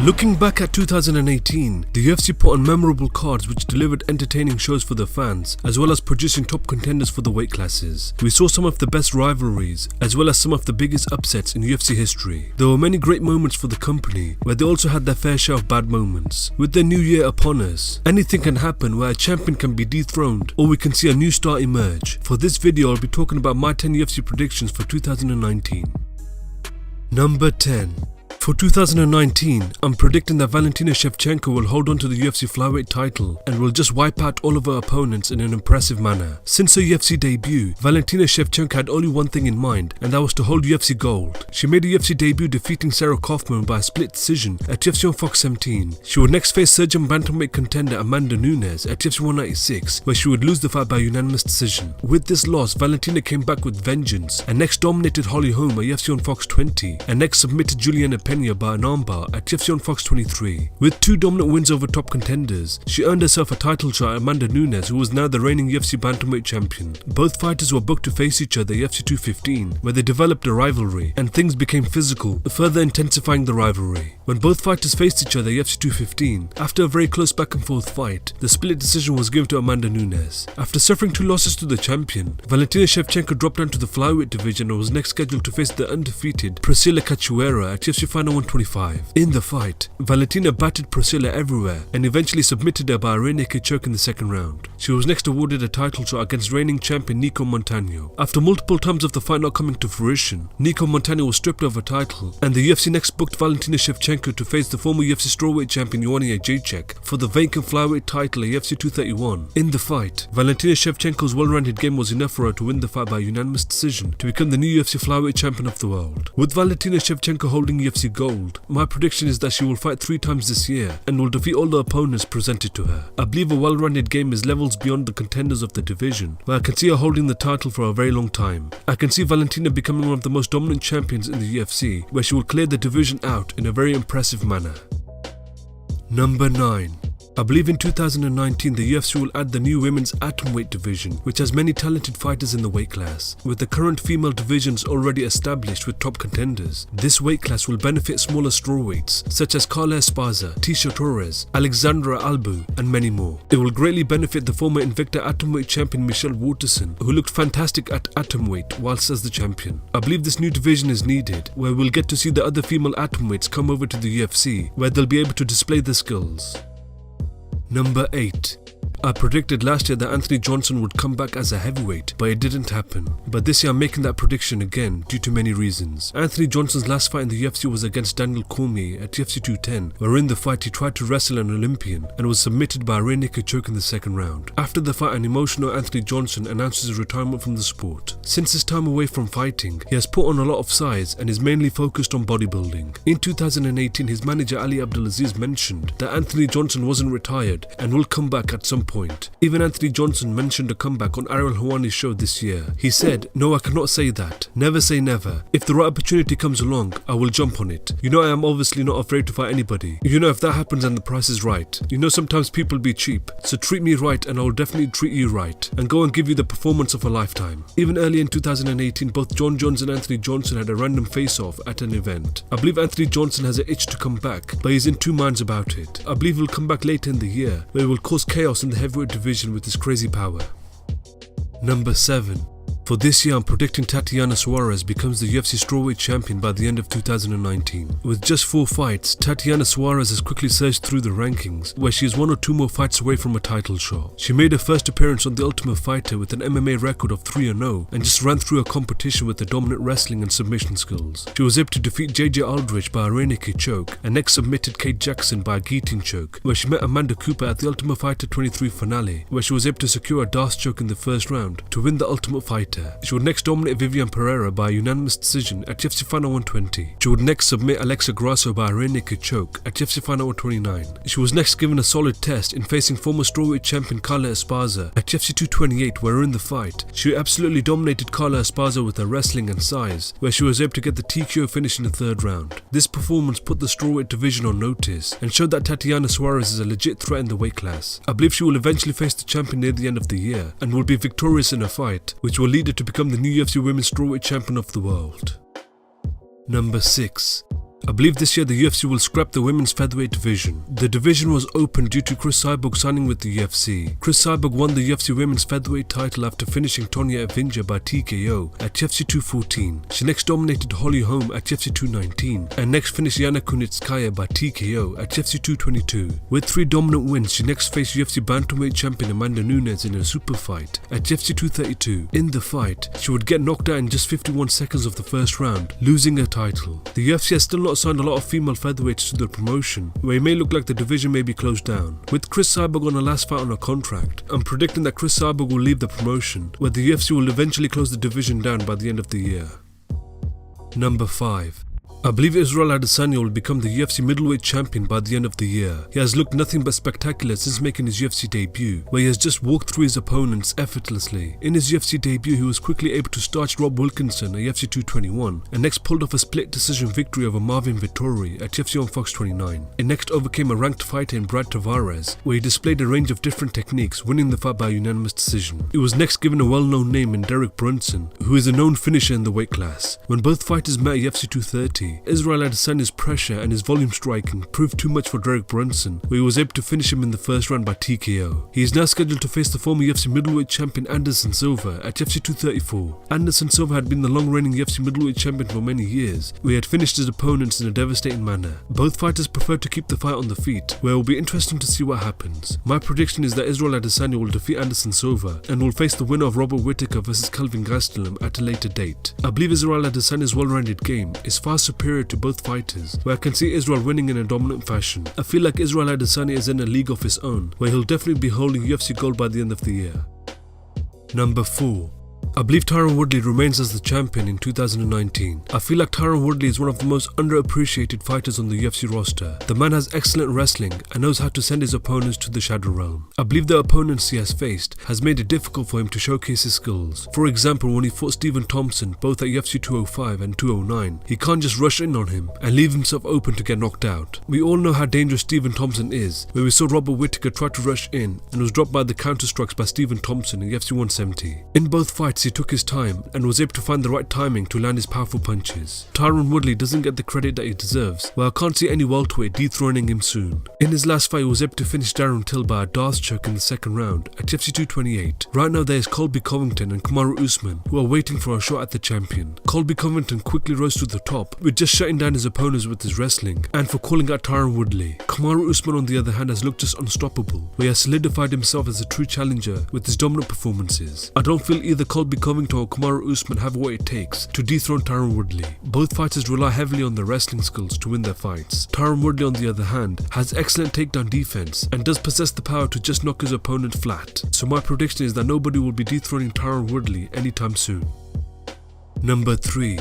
Looking back at 2018, the UFC put on memorable cards which delivered entertaining shows for the fans, as well as producing top contenders for the weight classes. We saw some of the best rivalries, as well as some of the biggest upsets in UFC history. There were many great moments for the company, where they also had their fair share of bad moments. With the new year upon us, anything can happen where a champion can be dethroned, or we can see a new star emerge. For this video, I'll be talking about my 10 UFC predictions for 2019. Number 10. For 2019, I'm predicting that Valentina Shevchenko will hold on to the UFC flyweight title and will just wipe out all of her opponents in an impressive manner. Since her UFC debut, Valentina Shevchenko had only one thing in mind, and that was to hold UFC gold. She made a UFC debut defeating Sarah Kaufman by a split decision at UFC on Fox 17. She would next face surgeon bantamweight contender Amanda Nunes at UFC 196, where she would lose the fight by unanimous decision. With this loss, Valentina came back with vengeance and next dominated Holly Holm at UFC on Fox 20 and next submitted Juliana Pena by an armbar at UFC on Fox 23. With two dominant wins over top contenders, she earned herself a title shot at Amanda Nunes, who was now the reigning UFC bantamweight champion. Both fighters were booked to face each other at UFC 215, where they developed a rivalry, and things became physical, further intensifying the rivalry. When both fighters faced each other at UFC 215, after a very close back and forth fight, the split decision was given to Amanda Nunes. After suffering two losses to the champion, Valentina Shevchenko dropped down to the flyweight division and was next scheduled to face the undefeated Priscilla Cachoeira at UFC Final 125. In the fight, Valentina battered Priscilla everywhere and eventually submitted her by a rear naked choke in the second round. She was next awarded a title shot against reigning champion Nico Montano. After multiple times of the fight not coming to fruition, Nico Montano was stripped of her title, and the UFC next booked Valentina Shevchenko to face the former UFC strawweight champion Joanna Jędrzejczyk for the vacant flyweight title at UFC 231. In the fight, Valentina Shevchenko's well-rounded game was enough for her to win the fight by unanimous decision to become the new UFC flyweight champion of the world. With Valentina Shevchenko holding UFC gold, my prediction is that she will fight 3 times this year and will defeat all the opponents presented to her. I believe a well-rounded game is levels beyond the contenders of the division, where I can see her holding the title for a very long time. I can see Valentina becoming one of the most dominant champions in the UFC, where she will clear the division out in a very impressive manner. Number 9. I believe in 2019 the UFC will add the new women's atomweight division, which has many talented fighters in the weight class. With the current female divisions already established with top contenders, this weight class will benefit smaller strawweights such as Carla Esparza, Tisha Torres, Alexandra Albu, and many more. It will greatly benefit the former Invicta atomweight champion Michelle Waterson, who looked fantastic at atomweight whilst as the champion. I believe this new division is needed, where we'll get to see the other female atomweights come over to the UFC, where they'll be able to display their skills. Number 8. I predicted last year that Anthony Johnson would come back as a heavyweight, but it didn't happen. But this year I'm making that prediction again due to many reasons. Anthony Johnson's last fight in the UFC was against Daniel Cormier at UFC 210, where in the fight he tried to wrestle an Olympian and was submitted by a rear naked choke in the second round. After the fight, an emotional Anthony Johnson announced his retirement from the sport. Since his time away from fighting, he has put on a lot of size and is mainly focused on bodybuilding. In 2018, his manager Ali Abdulaziz mentioned that Anthony Johnson wasn't retired and will come back at some point. Even Anthony Johnson mentioned a comeback on Ariel Helwani's show this year. He said, "No, I cannot say that. Never say never. If the right opportunity comes along, I will jump on it. You know I am obviously not afraid to fight anybody. You know if that happens and the price is right. You know sometimes people be cheap. So treat me right and I will definitely treat you right and go and give you the performance of a lifetime." Even early in 2018, both Jon Jones and Anthony Johnson had a random face-off at an event. I believe Anthony Johnson has an itch to come back, but he's in two minds about it. I believe he'll come back later in the year, where he will cause chaos in the heavyweight division with his crazy power. Number 7. For this year, I'm predicting Tatiana Suarez becomes the UFC strawweight champion by the end of 2019. With just 4 fights, Tatiana Suarez has quickly surged through the rankings, where she is 1 or 2 more fights away from a title shot. She made her first appearance on The Ultimate Fighter with an MMA record of 3-0 and just ran through a competition with the dominant wrestling and submission skills. She was able to defeat JJ Aldrich by a rear naked choke and next submitted Kate Jackson by a guillotine choke, where she met Amanda Cooper at the Ultimate Fighter 23 finale, where she was able to secure a Darce choke in the first round to win the Ultimate Fighter. She would next dominate Vivian Pereira by a unanimous decision at UFC Final 120. She would next submit Alexa Grasso by a rear naked choke at UFC Final 129. She was next given a solid test in facing former strawweight champion Carla Esparza at UFC 228, where in the fight, she absolutely dominated Carla Esparza with her wrestling and size, where she was able to get the TKO finish in the third round. This performance put the strawweight division on notice and showed that Tatiana Suarez is a legit threat in the weight class. I believe she will eventually face the champion near the end of the year and will be victorious in a fight, which will lead her to become the new UFC Women's Strawweight Champion of the world. Number 6. I believe this year the UFC will scrap the women's featherweight division. The division was opened due to Cris Cyborg signing with the UFC. Cris Cyborg won the UFC women's featherweight title after finishing Tonya Evinger by TKO at UFC 214. She next dominated Holly Holm at UFC 219 and next finished Yana Kunitskaya by TKO at UFC 222. With 3 dominant wins, she next faced UFC bantamweight champion Amanda Nunes in a super fight at UFC 232. In the fight, she would get knocked out in just 51 seconds of the first round, losing her title. The UFC has still not signed a lot of female featherweights to the promotion, where it may look like the division may be closed down. With Cris Cyborg on her last fight on her contract, I'm predicting that Cris Cyborg will leave the promotion, where the UFC will eventually close the division down by the end of the year. Number 5. I believe Israel Adesanya will become the UFC middleweight champion by the end of the year. He has looked nothing but spectacular since making his UFC debut, where he has just walked through his opponents effortlessly. In his UFC debut, he was quickly able to starch Rob Wilkinson at UFC 221, and next pulled off a split decision victory over Marvin Vettori at UFC on Fox 29. It next overcame a ranked fighter in Brad Tavares, where he displayed a range of different techniques, winning the fight by unanimous decision. He was next given a well-known name in Derek Brunson, who is a known finisher in the weight class. When both fighters met at UFC 230, Israel Adesanya's pressure and his volume striking proved too much for Derek Brunson, where he was able to finish him in the first round by TKO. He is now scheduled to face the former UFC middleweight champion Anderson Silva at UFC 234. Anderson Silva had been the long-reigning UFC middleweight champion for many years, where he had finished his opponents in a devastating manner. Both fighters preferred to keep the fight on the feet, where it will be interesting to see what happens. My prediction is that Israel Adesanya will defeat Anderson Silva and will face the winner of Robert Whittaker vs Kelvin Gastelum at a later date. I believe Israel Adesanya's well-rounded game is far superior to both fighters, where I can see Israel winning in a dominant fashion. I feel like Israel Adesanya is in a league of his own, where he'll definitely be holding UFC gold by the end of the year. Number 4. I believe Tyron Woodley remains as the champion in 2019. I feel like Tyron Woodley is one of the most underappreciated fighters on the UFC roster. The man has excellent wrestling and knows how to send his opponents to the shadow realm. I believe the opponents he has faced has made it difficult for him to showcase his skills. For example, when he fought Stephen Thompson both at UFC 205 and 209, he can't just rush in on him and leave himself open to get knocked out. We all know how dangerous Stephen Thompson is, where we saw Robert Whittaker try to rush in and was dropped by the counter strikes by Stephen Thompson in UFC 170. In both fights, he took his time and was able to find the right timing to land his powerful punches. Tyron Woodley doesn't get the credit that he deserves, where I can't see any welterweight dethroning him soon. In his last fight, he was able to finish Darren Till by a Darce choke in the second round at UFC 228. Right now there is Colby Covington and Kamaru Usman, who are waiting for a shot at the champion. Colby Covington quickly rose to the top, with just shutting down his opponents with his wrestling and for calling out Tyron Woodley. Kamaru Usman on the other hand has looked just unstoppable, where he has solidified himself as a true challenger with his dominant performances. I don't feel either Colby Covington or Kamaru Usman have what it takes to dethrone Tyron Woodley. Both fighters rely heavily on their wrestling skills to win their fights. Tyron Woodley on the other hand has excellent takedown defense and does possess the power to just knock his opponent flat. So my prediction is that nobody will be dethroning Tyron Woodley anytime soon. Number 3.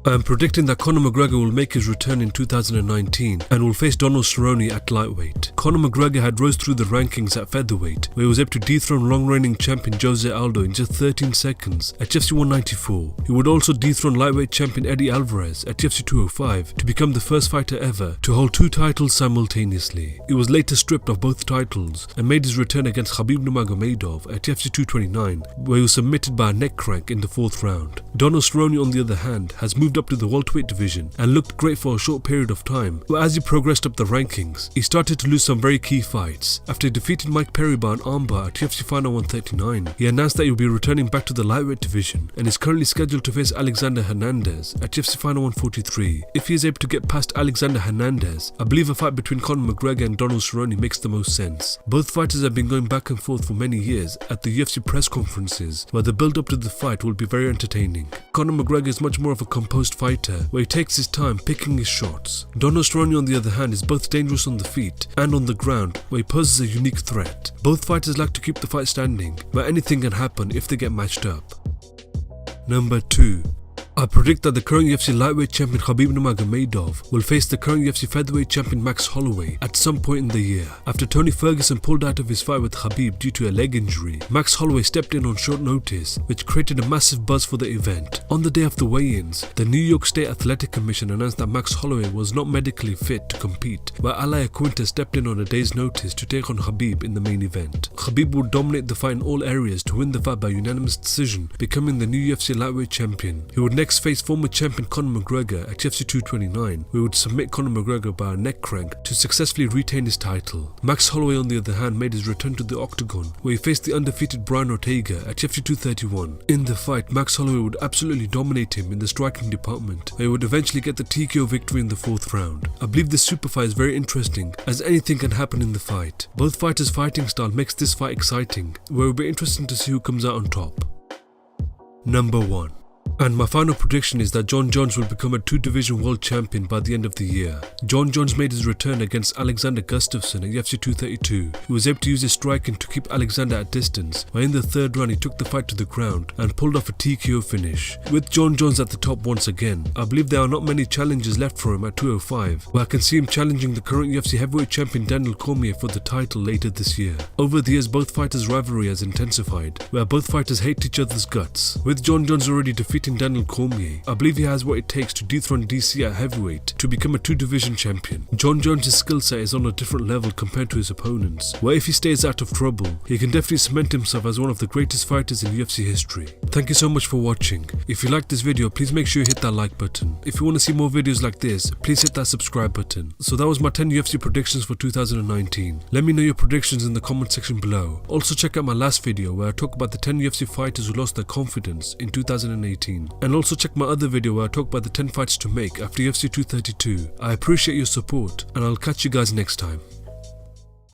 I am predicting that Conor McGregor will make his return in 2019 and will face Donald Cerrone at lightweight. Conor McGregor had rose through the rankings at featherweight, where he was able to dethrone long-reigning champion Jose Aldo in just 13 seconds at UFC 194. He would also dethrone lightweight champion Eddie Alvarez at UFC 205 to become the first fighter ever to hold 2 titles simultaneously. He was later stripped of both titles and made his return against Khabib Nurmagomedov at UFC 229, where he was submitted by a neck crank in the 4th round. Donald Cerrone on the other hand has moved up to the welterweight division and looked great for a short period of time, but as he progressed up the rankings, he started to lose some very key fights. After defeating Mike Perry by an armbar at UFC Final 139, he announced that he will be returning back to the lightweight division and is currently scheduled to face Alexander Hernandez at UFC Final 143. If he is able to get past Alexander Hernandez, I believe a fight between Conor McGregor and Donald Cerrone makes the most sense. Both fighters have been going back and forth for many years at the UFC press conferences, where the build up to the fight will be very entertaining. Conor McGregor is much more of a composed fighter, where he takes his time picking his shots. Donald Cerrone on the other hand is both dangerous on the feet and on the ground, where he poses a unique threat. Both fighters like to keep the fight standing, but anything can happen if they get matched up. Number 2. I predict that the current UFC lightweight champion Khabib Nurmagomedov will face the current UFC featherweight champion Max Holloway at some point in the year. After Tony Ferguson pulled out of his fight with Khabib due to a leg injury, Max Holloway stepped in on short notice, which created a massive buzz for the event. On the day of the weigh-ins, the New York State Athletic Commission announced that Max Holloway was not medically fit to compete, while Alaya Quinta stepped in on a day's notice to take on Khabib in the main event. Khabib would dominate the fight in all areas to win the fight by unanimous decision, becoming the new UFC lightweight champion. He would next next face former champion Conor McGregor at UFC 229, where he would submit Conor McGregor by a neck crank to successfully retain his title. Max Holloway, on the other hand, made his return to the octagon, where he faced the undefeated Brian Ortega at UFC 231. In the fight, Max Holloway would absolutely dominate him in the striking department, where he would eventually get the TKO victory in the 4th round. I believe this super fight is very interesting, as anything can happen in the fight. Both fighters' fighting style makes this fight exciting, where it will be interesting to see who comes out on top. Number 1. And my final prediction is that Jon Jones will become a 2-division world champion by the end of the year. Jon Jones made his return against Alexander Gustafsson at UFC 232. He was able to use his striking to keep Alexander at distance, while in the 3rd round he took the fight to the ground and pulled off a TKO finish. With Jon Jones at the top once again, I believe there are not many challenges left for him at 205, where I can see him challenging the current UFC heavyweight champion Daniel Cormier for the title later this year. Over the years, both fighters' rivalry has intensified, where both fighters hate each other's guts. With Jon Jones already defeating Daniel Cormier, I believe he has what it takes to dethrone DC at heavyweight to become a 2-division champion. Jon Jones' skill set is on a different level compared to his opponents, where if he stays out of trouble, he can definitely cement himself as one of the greatest fighters in UFC history. Thank you so much for watching. If you liked this video, please make sure you hit that like button. If you want to see more videos like this, please hit that subscribe button. So that was my 10 UFC predictions for 2019. Let me know your predictions in the comment section below. Also check out my last video where I talk about the 10 UFC fighters who lost their confidence in 2018. And also check my other video where I talk about the 10 fights to make after UFC 232. I appreciate your support, and I'll catch you guys next time.